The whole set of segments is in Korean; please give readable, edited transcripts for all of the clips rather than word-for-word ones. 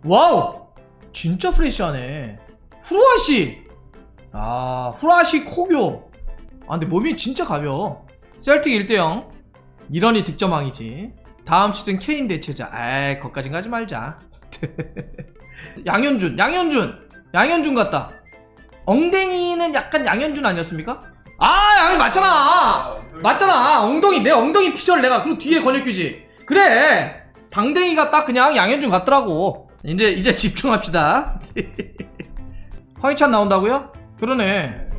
와우! 진짜 프레시하네. 후라시! 아, 후라시 코교. 아, 근데 몸이 진짜 가벼워. 셀틱 1대0. 이러니 득점왕이지. 다음 시즌 케인 대체자. 에이, 거기까진 가지 말자. 양현준 같다. 엉덩이는 약간 양현준 아니었습니까? 아, 양현준 맞잖아. 엉덩이, 내 엉덩이 피셜 내가. 그리고 뒤에 권혁규지. 그래, 방댕이가 딱 그냥 양현준 같더라고. 이제 집중합시다. 황희찬 나온다고요? 그러네.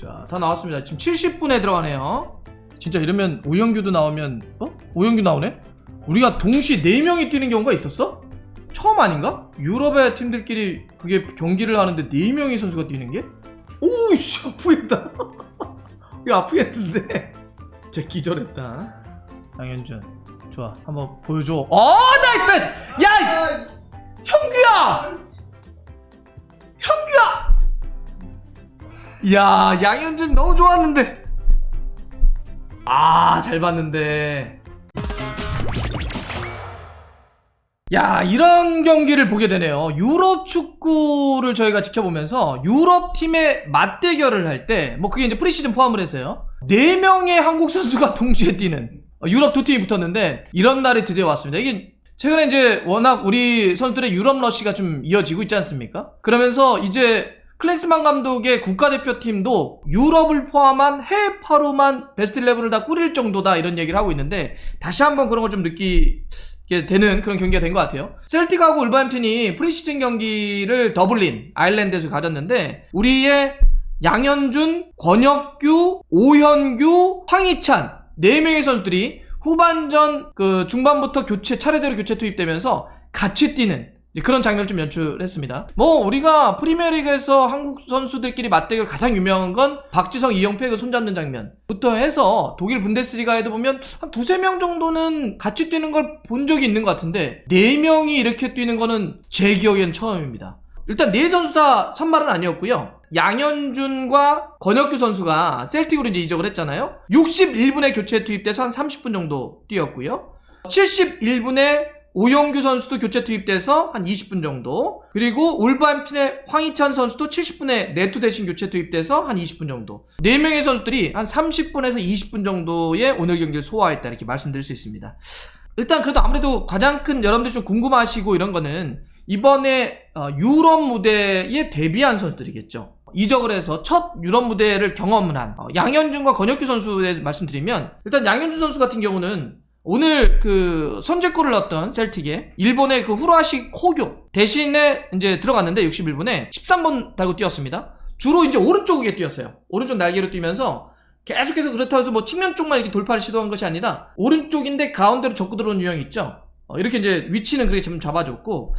자, 다 나왔습니다. 지금 70분에 들어가네요. 진짜 이러면 오영규도 나오면, 오영규 나오네? 우리가 동시에 4명이 뛰는 경우가 있었어? 처음 아닌가? 유럽의 팀들끼리 그게 경기를 하는데 4명의 선수가 뛰는 게? 오우씨, 아프겠다. 이거 아프겠는데? 진짜 기절했다. 양현준, 좋아, 한번 보여줘. 나이스 패스! 야! 형규야! 야, 양현준 너무 좋았는데. 잘 봤는데. 야, 이런 경기를 보게 되네요. 유럽 축구를 저희가 지켜보면서 유럽 팀의 맞대결을 할 때, 뭐 그게 이제 프리시즌 포함을 해서요, 4명의 한국 선수가 동시에 뛰는 유럽 두 팀이 붙었는데, 이런 날이 드디어 왔습니다. 이게 최근에 이제 워낙 우리 선수들의 유럽 러시가 좀 이어지고 있지 않습니까? 그러면서 이제 클린스만 감독의 국가대표팀도 유럽을 포함한 해외파로만 베스트 11을 다 꾸릴 정도다, 이런 얘기를 하고 있는데, 다시 한번 그런 걸 좀 느끼게 되는 그런 경기가 된 것 같아요. 셀틱하고 울버햄튼이 프리시즌 경기를 더블린, 아일랜드에서 가졌는데, 우리의 양현준, 권혁규, 오현규, 황희찬 4명의 선수들이 후반전 중반부터 차례대로 교체 투입되면서 같이 뛰는 그런 장면을 좀 연출했습니다. 뭐 우리가 프리미어리그에서 한국 선수들끼리 맞대결 가장 유명한 건 박지성, 이영표의 손잡는 장면부터 해서 독일 분데스리가에도 보면 한 2-3명 정도는 같이 뛰는 걸 본 적이 있는 것 같은데, 4명이 이렇게 뛰는 거는 제 기억엔 처음입니다. 일단 4선수 다 선발은 아니었고요. 양현준과 권혁규 선수가 셀틱으로 이제 이적을 했잖아요. 61분에 교체 투입돼서 한 30분 정도 뛰었고요. 71분에 오영규 선수도 교체 투입돼서 한 20분 정도, 그리고 울버햄튼의 황희찬 선수도 70분에 네투 대신 교체 투입돼서 한 20분 정도, 4명의 선수들이 한 30분에서 20분 정도의 오늘 경기를 소화했다, 이렇게 말씀드릴 수 있습니다. 일단 그래도 아무래도 가장 큰, 여러분들이 좀 궁금하시고 이런 거는 이번에 유럽 무대에 데뷔한 선수들이겠죠. 이적을 해서 첫 유럽 무대를 경험을 한 양현준과 권혁규 선수에 대해서 말씀드리면, 일단 양현준 선수 같은 경우는 오늘 선제골을 넣었던 셀틱에 일본의 후라시 코교 대신에 이제 들어갔는데 61분에 13번 달고 뛰었습니다. 주로 이제 오른쪽에 뛰었어요. 오른쪽 날개로 뛰면서 계속해서, 그렇다고 해서 뭐 측면 쪽만 이렇게 돌파를 시도한 것이 아니라 오른쪽인데 가운데로 접고 들어오는 유형이 있죠. 이렇게 이제 위치는 그렇게 좀 잡아줬고,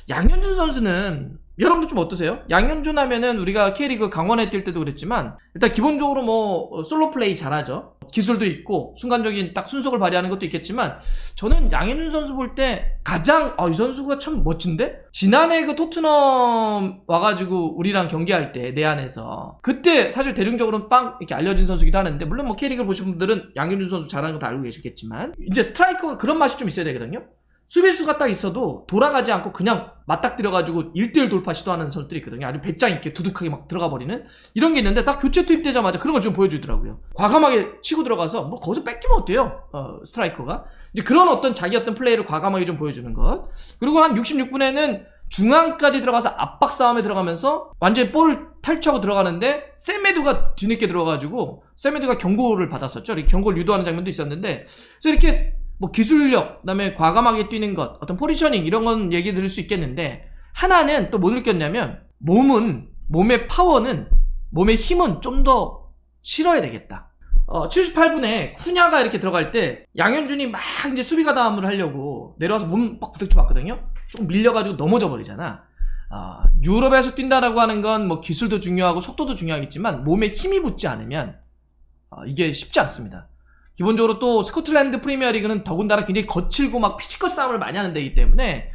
양현준 선수는 여러분들 좀 어떠세요? 양현준 하면은 우리가 K리그 강원에 뛸 때도 그랬지만, 일단 기본적으로 뭐 솔로 플레이 잘하죠. 기술도 있고 순간적인 딱 순속을 발휘하는 것도 있겠지만, 저는 양현준 선수 볼 때 가장 이 선수가 참 멋진데? 지난해 토트넘 와가지고 우리랑 경기할 때 내안에서, 그때 사실 대중적으로는 이렇게 알려진 선수기도 하는데, 물론 뭐 K리그를 보신 분들은 양현준 선수 잘하는 것도 알고 계시겠지만, 이제 스트라이커가 그런 맛이 좀 있어야 되거든요. 수비수가 딱 있어도 돌아가지 않고 그냥 맞닥뜨려가지고 1대1 돌파 시도하는 선수들이 있거든요. 아주 배짱 있게 두둑하게 막 들어가 버리는 이런 게 있는데, 딱 교체 투입되자마자 그런 걸 좀 보여주더라고요. 과감하게 치고 들어가서 뭐 거기서 뺏기면 어때요? 스트라이커가 이제 그런 어떤 자기 어떤 플레이를 과감하게 좀 보여주는 것. 그리고 한 66분에는 중앙까지 들어가서 압박 싸움에 들어가면서 완전히 볼을 탈취하고 들어가는데, 세메두가 뒤늦게 들어가가지고 세메두가 경고를 받았었죠. 이렇게 경고를 유도하는 장면도 있었는데, 그래서 이렇게 뭐 기술력, 그다음에 과감하게 뛰는 것, 어떤 포지셔닝, 이런 건 얘기 드릴 수 있겠는데, 하나는 또 뭐 느꼈냐면, 몸의 파워는, 몸의 힘은 좀 더 실어야 되겠다. 78분에 쿠냐가 이렇게 들어갈 때 양현준이 막 이제 수비 가담을 하려고 내려와서 몸 막 부닥쳐 봤거든요. 조금 밀려가지고 넘어져 버리잖아. 유럽에서 뛴다라고 하는 건 뭐 기술도 중요하고 속도도 중요하겠지만, 몸에 힘이 붙지 않으면 이게 쉽지 않습니다. 기본적으로 또 스코틀랜드 프리미어리그는 더군다나 굉장히 거칠고 막 피지컬 싸움을 많이 하는 데이기 때문에,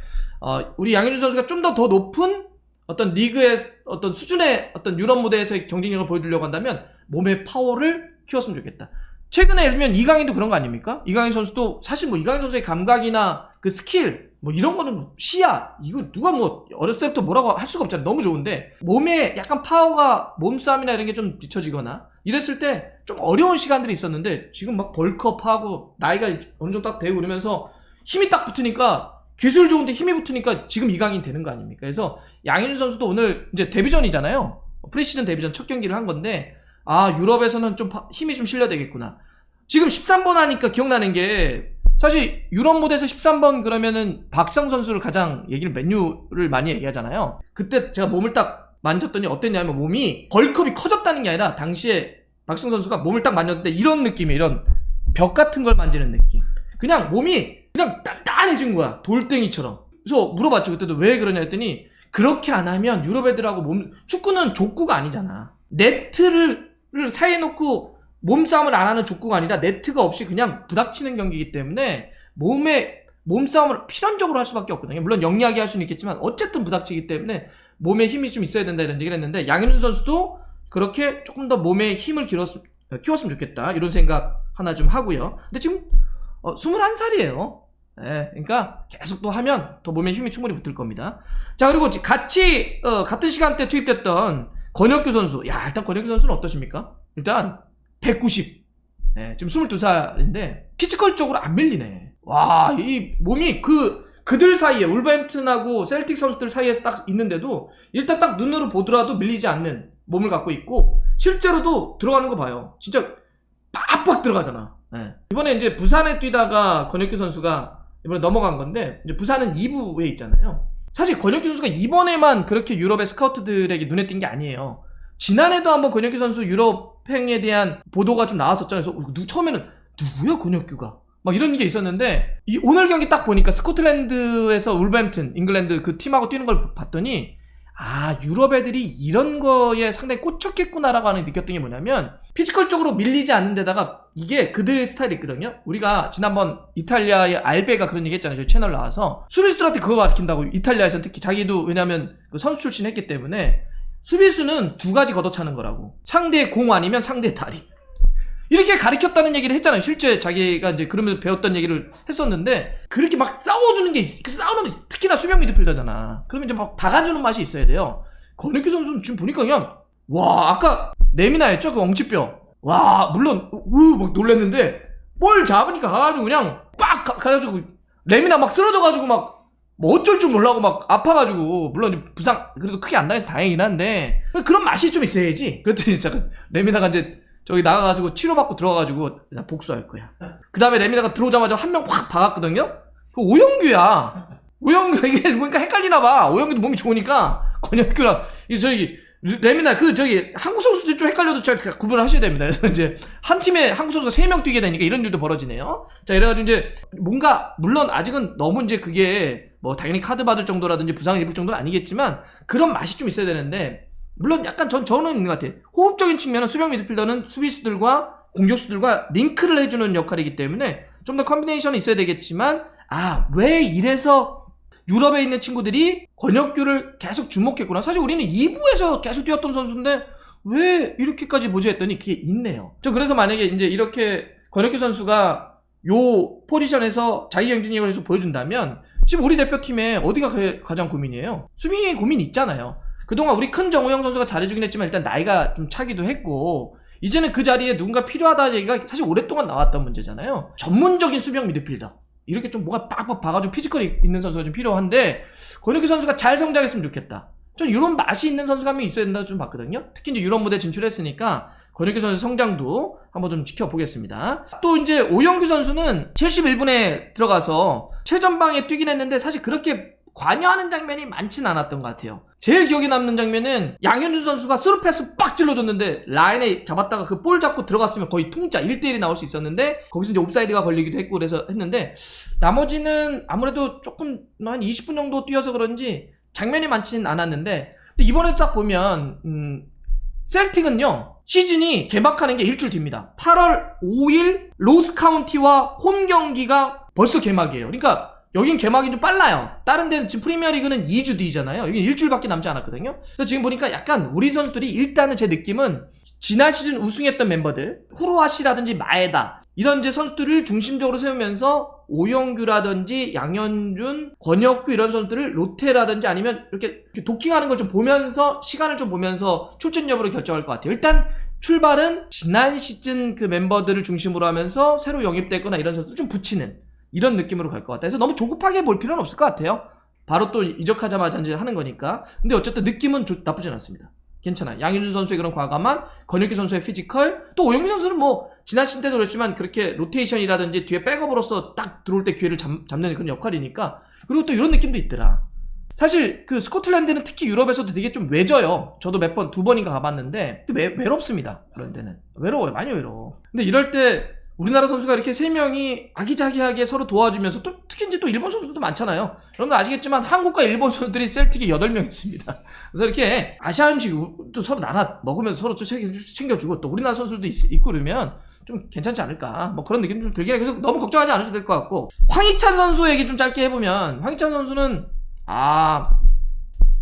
우리 양현준 선수가 좀 더 높은 어떤 리그의 어떤 수준의 어떤 유럽 무대에서의 경쟁력을 보여주려고 한다면 몸의 파워를 키웠으면 좋겠다. 최근에 예를 들면 이강인도 그런 거 아닙니까? 이강인 선수도 사실 뭐 이강인 선수의 감각이나 그 스킬, 뭐 이런 거는 시야 이거 누가 뭐 어렸을 때부터 뭐라고 할 수가 없잖아요. 너무 좋은데 몸에 약간 파워가 몸싸움이나 이런 게 좀 뒤처지거나 이랬을 때 좀 어려운 시간들이 있었는데 지금 막 벌크업하고 나이가 어느 정도 딱 되고 그러면서 힘이 딱 붙으니까 기술 좋은데 힘이 붙으니까 지금 이강인 되는 거 아닙니까? 그래서 양현준 선수도 오늘 이제 데뷔전이잖아요. 프리시즌 데뷔전 첫 경기를 한 건데 아 유럽에서는 좀 힘이 좀 실려 되겠구나. 지금 13번 하니까 기억나는 게 사실 유럽 무대에서 13번 그러면은 박지성 선수를 가장 얘기를 맨유를 많이 얘기하잖아요. 그때 제가 몸을 딱 만졌더니 어땠냐면 몸이 벌크업이 커졌다는 게 아니라 당시에 박지성 선수가 몸을 딱 만졌는데 이런 느낌이에요. 이런 벽 같은 걸 만지는 느낌. 그냥 몸이 그냥 단단해진 거야. 돌덩이처럼. 그래서 물어봤죠. 그때도 왜 그러냐 했더니 그렇게 안 하면 유럽 애들하고 축구는 족구가 아니잖아. 네트를 사이에 놓고 몸싸움을 안 하는 족구가 아니라 네트가 없이 그냥 부닥치는 경기이기 때문에 몸싸움을 필연적으로 할 수밖에 없거든요. 물론 영리하게 할 수는 있겠지만 어쨌든 부닥치기 때문에 몸에 힘이 좀 있어야 된다 이런 얘기를 했는데 양현준 선수도 그렇게 조금 더 몸에 힘을 키웠으면 좋겠다 이런 생각 하나 좀 하고요. 근데 지금 21살이에요. 예, 그러니까 계속 또 하면 더 몸에 힘이 충분히 붙을 겁니다. 자, 그리고 같이 같은 시간대 투입됐던 권혁규 선수. 야, 일단 권혁규 선수는 어떠십니까? 일단 190. 예, 지금 22살인데 피지컬적으로 안 밀리네. 와, 이 몸이 그들 사이에 울버햄튼하고 셀틱 선수들 사이에 딱 있는데도 일단 딱 눈으로 보더라도 밀리지 않는 몸을 갖고 있고 실제로도 들어가는 거 봐요. 진짜 빡빡 들어가잖아. 네. 이번에 이제 부산에 뛰다가 권혁규 선수가 이번에 넘어간 건데 이제 부산은 2부에 있잖아요. 사실 권혁규 선수가 이번에만 그렇게 유럽의 스카우트들에게 눈에 띈 게 아니에요. 지난해도 한번 권혁규 선수 유럽행에 대한 보도가 좀 나왔었잖아요. 그래서 처음에는 누구야 권혁규가 막 이런 게 있었는데 오늘 경기 딱 보니까 스코틀랜드에서 울버햄튼 잉글랜드 그 팀하고 뛰는 걸 봤더니 아 유럽 애들이 이런 거에 상당히 꽂혔겠구나라고 하는 느꼈던 게 뭐냐면 피지컬적으로 밀리지 않는 데다가 이게 그들의 스타일이 있거든요. 우리가 지난번 이탈리아의 알베가 그런 얘기 했잖아요. 저희 채널 나와서 수비수들한테 그거 가르친다고. 이탈리아에서는 특히 자기도 왜냐면 그 선수 출신 했기 때문에 수비수는 두 가지 걷어차는 거라고. 상대의 공 아니면 상대의 다리. 이렇게 가르쳤다는 얘기를 했잖아요. 실제 자기가 이제 그러면서 배웠던 얘기를 했었는데 그렇게 막 싸워주는 게 그 싸우는 게 특히나 수비형 미드필더잖아. 그러면 이제 막 박아주는 맛이 있어야 돼요. 권혁규 선수는 지금 보니까 그냥 와 아까 레미나였죠? 그 엉치뼈. 와 물론 막 놀랬는데 볼 잡으니까 가가지고 그냥 빡 가가지고 레미나 막 쓰러져가지고 막 뭐 어쩔 줄 몰라고 막 아파가지고 물론 부상 그래도 크게 안 당해서 다행이긴 한데 그런 맛이 좀 있어야지. 그랬더니 잠깐 레미나가 이제 저기 나가가지고 치료받고 들어가가지고 나 복수할 거야. 그 다음에 레미나가 들어오자마자 한 명 확 박았거든요? 그 오영규야. 오영규 이게 보니까 헷갈리나봐. 오영규도 몸이 좋으니까 권혁규랑 저기 레미나 저기 한국 선수들 좀 헷갈려도 잘 구분을 하셔야 됩니다. 그래서 이제 한 팀에 한국 선수가 3명 뛰게 되니까 이런 일도 벌어지네요. 자 이래가지고 이제 뭔가 물론 아직은 너무 이제 그게 뭐 당연히 카드 받을 정도라든지 부상을 입을 정도는 아니겠지만 그런 맛이 좀 있어야 되는데 물론 약간 저는 있는 것 같아요. 호흡적인 측면은 수비형 미드필더는 수비수들과 공격수들과 링크를 해주는 역할이기 때문에 좀 더 컨비네이션이 있어야 되겠지만 왜 이래서 유럽에 있는 친구들이 권혁규를 계속 주목했구나. 사실 우리는 2부에서 계속 뛰었던 선수인데 왜 이렇게까지 보지 했더니 그게 있네요. 저 그래서 만약에 이제 이렇게 권혁규 선수가 요 포지션에서 자기 경쟁력을 계속 보여준다면 지금 우리 대표팀에 어디가 가장 고민이에요? 수비 고민 있잖아요. 그동안 우리 큰 정우영 선수가 잘해주긴 했지만 일단 나이가 좀 차기도 했고 이제는 그 자리에 누군가 필요하다는 얘기가 사실 오랫동안 나왔던 문제잖아요. 전문적인 수비형 미드필더 이렇게 좀 뭐가 빡빡 봐가지고 피지컬이 있는 선수가 좀 필요한데 권혁규 선수가 잘 성장했으면 좋겠다. 전 이런 맛이 있는 선수가 한 명 있어야 된다고 좀 봤거든요. 특히 이제 유럽 무대 진출했으니까 권혁규 선수 성장도 한번 좀 지켜보겠습니다. 또 이제 오영규 선수는 71분에 들어가서 최전방에 뛰긴 했는데 사실 그렇게 관여하는 장면이 많진 않았던 것 같아요. 제일 기억에 남는 장면은 양현준 선수가 스루 패스 빡 찔러줬는데 라인에 잡았다가 그 볼 잡고 들어갔으면 거의 통짜 1대1이 나올 수 있었는데 거기서 이제 옵사이드가 걸리기도 했고 그래서 했는데 나머지는 아무래도 조금 한 20분 정도 뛰어서 그런지 장면이 많진 않았는데 이번에도 딱 보면 셀틱은요 시즌이 개막하는 게 일주일 뒤입니다. 8월 5일 로스 카운티와 홈 경기가 벌써 개막이에요. 그러니까 여긴 개막이 좀 빨라요. 다른 데는 지금 프리미어리그는 2주 뒤잖아요. 여긴 일주일밖에 남지 않았거든요. 그래서 지금 보니까 약간 우리 선수들이 일단은 제 느낌은 지난 시즌 우승했던 멤버들, 후루아시라든지 마에다 이런 이제 선수들을 중심적으로 세우면서 오영규라든지 양현준, 권혁규 이런 선수들을 롯데라든지 아니면 이렇게 도킹하는 걸 좀 보면서 시간을 좀 보면서 출전 여부를 결정할 것 같아요. 일단 출발은 지난 시즌 그 멤버들을 중심으로 하면서 새로 영입됐거나 이런 선수들 좀 붙이는 이런 느낌으로 갈 것 같아요. 그래서 너무 조급하게 볼 필요는 없을 것 같아요. 바로 또 이적하자마자 이제 하는 거니까. 근데 어쨌든 느낌은 나쁘진 않습니다. 괜찮아. 양현준 선수의 그런 과감함, 권혁기 선수의 피지컬, 또 오영규 선수는 뭐 지난 시즌 때도 그랬지만 그렇게 로테이션이라든지 뒤에 백업으로서 딱 들어올 때 기회를 잡는 그런 역할이니까. 그리고 또 이런 느낌도 있더라. 사실 그 스코틀랜드는 특히 유럽에서도 되게 좀 외져요. 저도 두 번인가 가봤는데 외롭습니다. 그런 데는 외로워요. 많이 외로워. 근데 이럴 때 우리나라 선수가 이렇게 3명이 아기자기하게 서로 도와주면서 또 특히 이제 또 일본 선수들도 많잖아요. 여러분 아시겠지만 한국과 일본 선수들이 셀틱에 8명 있습니다. 그래서 이렇게 아시아 음식도 서로 나눠 먹으면서 서로 또 챙겨주고 또 우리나라 선수들도 있고 그러면 좀 괜찮지 않을까 뭐 그런 느낌 좀 들긴 해. 그래서 너무 걱정하지 않으셔도 될 것 같고, 황희찬 선수 얘기 좀 짧게 해보면 황희찬 선수는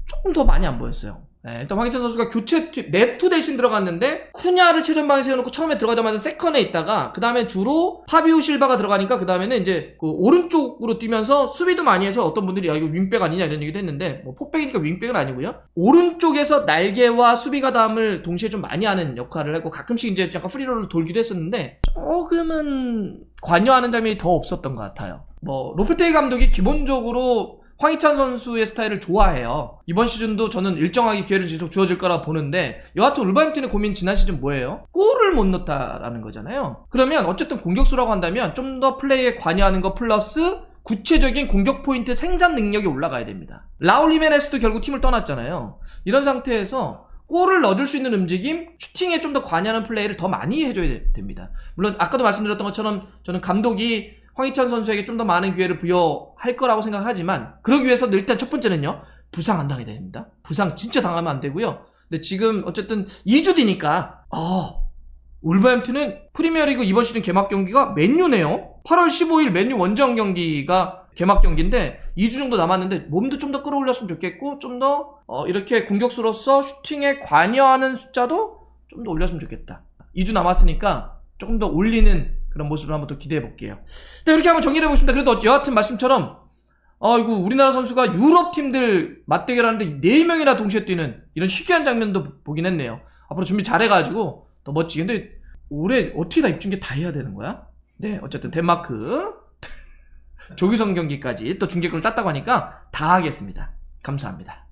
조금 더 많이 안 보였어요. 네, 일단 황희찬 선수가 교체 네투 대신 들어갔는데 쿠냐를 최전방에 세워놓고 처음에 들어가자마자 세컨에 있다가 그 다음에 주로 파비오 실바가 들어가니까 그 다음에는 이제 그 오른쪽으로 뛰면서 수비도 많이 해서 어떤 분들이 이거 윙백 아니냐 이런 얘기도 했는데 뭐 폭백이니까 윙백은 아니고요. 오른쪽에서 날개와 수비 가담을 동시에 좀 많이 하는 역할을 하고 가끔씩 이제 약간 프리롤로 돌기도 했었는데 조금은 관여하는 장면이 더 없었던 것 같아요. 뭐 로페테이 감독이 기본적으로 황희찬 선수의 스타일을 좋아해요. 이번 시즌도 저는 일정하게 기회를 계속 주어질 거라 보는데, 여하튼 울버햄튼의 고민 지난 시즌 뭐예요? 골을 못 넣었다라는 거잖아요. 그러면 어쨌든 공격수라고 한다면 좀 더 플레이에 관여하는 거 플러스 구체적인 공격 포인트 생산 능력이 올라가야 됩니다. 라울 히메네스도 결국 팀을 떠났잖아요. 이런 상태에서 골을 넣어줄 수 있는 움직임, 슈팅에 좀 더 관여하는 플레이를 더 많이 해줘야 됩니다. 물론 아까도 말씀드렸던 것처럼 저는 감독이 황희찬 선수에게 좀 더 많은 기회를 부여할 거라고 생각하지만, 그러기 위해서는 일단 첫 번째는요, 부상 안 당해야 됩니다. 부상 진짜 당하면 안 되고요. 근데 지금 어쨌든 2주 뒤니까 울버햄튼은 프리미어리그 이번 시즌 개막 경기가 맨유네요. 8월 15일 맨유 원정 경기가 개막 경기인데 2주 정도 남았는데 몸도 좀 더 끌어올렸으면 좋겠고, 좀 더 이렇게 공격수로서 슈팅에 관여하는 숫자도 좀 더 올렸으면 좋겠다. 2주 남았으니까 조금 더 올리는 그런 모습을 한번 또 기대해 볼게요. 네, 이렇게 한번 정리를 해보겠습니다. 그래도 여하튼 말씀처럼 이거 우리나라 선수가 유럽 팀들 맞대결하는데 4명이나 동시에 뛰는 이런 희귀한 장면도 보긴 했네요. 앞으로 준비 잘해가지고 더 멋지게. 근데 올해 어떻게 다 입중계 다 해야 되는 거야? 네, 어쨌든 덴마크 조규성 경기까지 또 중계권을 땄다고 하니까 다 하겠습니다. 감사합니다.